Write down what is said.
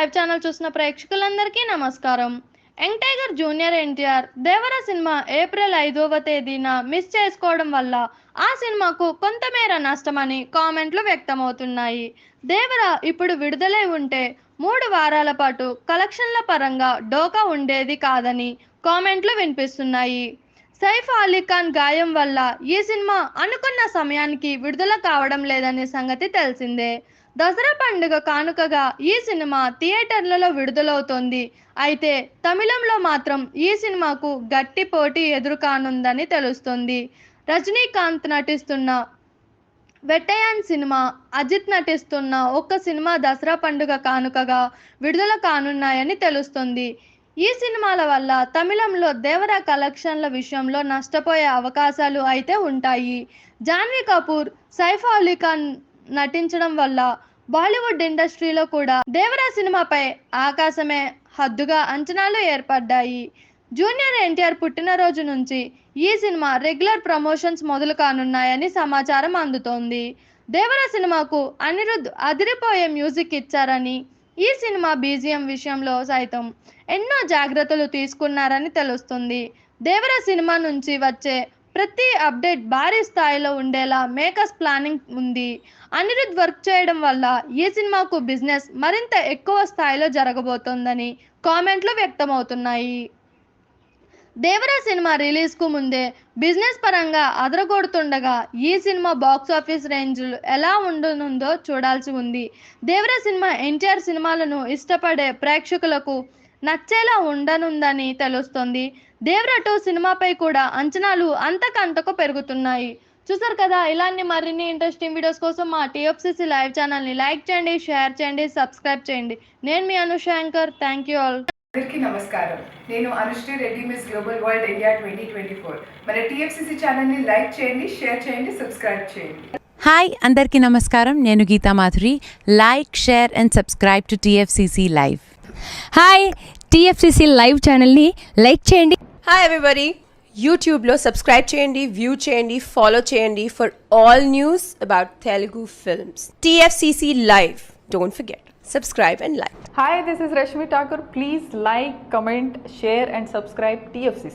Live channel చూసిన ప్రేక్షకులందరికీ నమస్కారం. Young tiger junior NTR Devara cinema April 5వ తేదీన మిస్ చేసుకోవడం వల్ల ఆ సినిమాకు కొంతమేర నష్టమని కామెంట్లు వ్యక్తమవుతున్నాయి. దేవరా ఇప్పుడు విడుదలై ఉంటే 3 వారాల పాటు కలెక్షన్ల పరంగా డోకా ఉండేది కాదని కామెంట్లు వినిపిస్తున్నాయి. సైఫ్ అలీ ఖాన్ గాయం వల్ల ఈ సినిమా అనుకున్న సమయానికి విడుదల కావడం లేదనే సంగతి తెలిసిందే. దసరా పండుగ కానుకగా ఈ సినిమా థియేటర్లలో విడుదలవుతోంది. అయితే తమిళంలో మాత్రం ఈ సినిమాకు గట్టి పోటీ ఎదురుకానుందని తెలుస్తోంది. రజనీకాంత్ నటిస్తున్న వెట్టయాన్ సినిమా, అజిత్ నటిస్తున్న ఒక్క సినిమా దసరా పండుగ కానుకగా విడుదల కానున్నాయని తెలుస్తుంది. ఈ సినిమాల వల్ల తమిళంలో దేవరా కలెక్షన్ల విషయంలో నష్టపోయే అవకాశాలు అయితే ఉంటాయి. జాన్వీ కపూర్, సైఫ్ అలీ ఖాన్ నటించడం వల్ల బాలీవుడ్ ఇండస్ట్రీలో కూడా దేవరా సినిమాపై ఆకాశమే హద్దుగా అంచనాలు ఏర్పడ్డాయి. జూనియర్ ఎన్టీఆర్ పుట్టినరోజు నుంచి ఈ సినిమా రెగ్యులర్ ప్రమోషన్స్ మొదలు కానున్నాయని సమాచారం అందుతోంది. దేవరా సినిమాకు అనిరుద్ధ్ అదిరిపోయే మ్యూజిక్ ఇచ్చారని, ఈ సినిమా బీజిఎం విషయంలో సైతం ఎన్నో జాగ్రత్తలు తీసుకున్నారని తెలుస్తుంది. దేవరా సినిమా నుంచి వచ్చే ప్రతి అప్డేట్ భారీ స్థాయిలో ఉండేలా మేకర్స్ ప్లానింగ్ ఉంది. అనిరుద్ధ్ వర్క్ చేయడం వల్ల ఈ సినిమాకు బిజినెస్ మరింత ఎక్కువ స్థాయిలో జరగబోతోందని కామెంట్లు వ్యక్తమవుతున్నాయి. దేవరా సినిమా రిలీజ్కు ముందే బిజినెస్ పరంగా అదరగొడుతుండగా ఈ సినిమా బాక్సాఫీస్ రేంజ్లు ఎలా ఉండనుందో చూడాల్సి ఉంది. దేవరా సినిమా ఎన్టీఆర్ సినిమాలను ఇష్టపడే ప్రేక్షకులకు నచ్చేలా ఉండనుందని తెలుస్తోంది. దేవరా 2 సినిమాపై కూడా అంచనాలు అంతకంతకు పెరుగుతున్నాయి. చూసారు కదా, ఇలాంటి మరిన్ని ఇంట్రెస్టింగ్ వీడియోస్ కోసం మా టీఎఫ్సీసీ లైవ్ ఛానల్ని లైక్ చేయండి, షేర్ చేయండి, సబ్స్క్రైబ్ చేయండి. నేను మీ అనుషాంకర్. Thank you all. అందరికీ నమస్కారం. నేను Anushree Reddy, miss global world India 2024. మన టీఎఫ్సీసీ ఛానల్ని లైక్ చేయండి, షేర్ చేయండి, సబ్స్క్రైబ్ చేయండి. హాయ్ అందరికీ నమస్కారం. నేను Geetha Madhuri. Like, share and subscribe to TFCC live. Hi, TFCC live ఛానల్ని లైక్ చేయండి. హాయ్ ఎవ్రీబడి, యూట్యూబ్లో సబ్స్క్రైబ్ చేయండి, వ్యూ చేయండి, ఫాలో చేయండి for all news about Telugu films. TFCC live, don't forget, subscribe and like. Hi, this is Rashmi Thakur. Please like, comment, share and subscribe TFCC.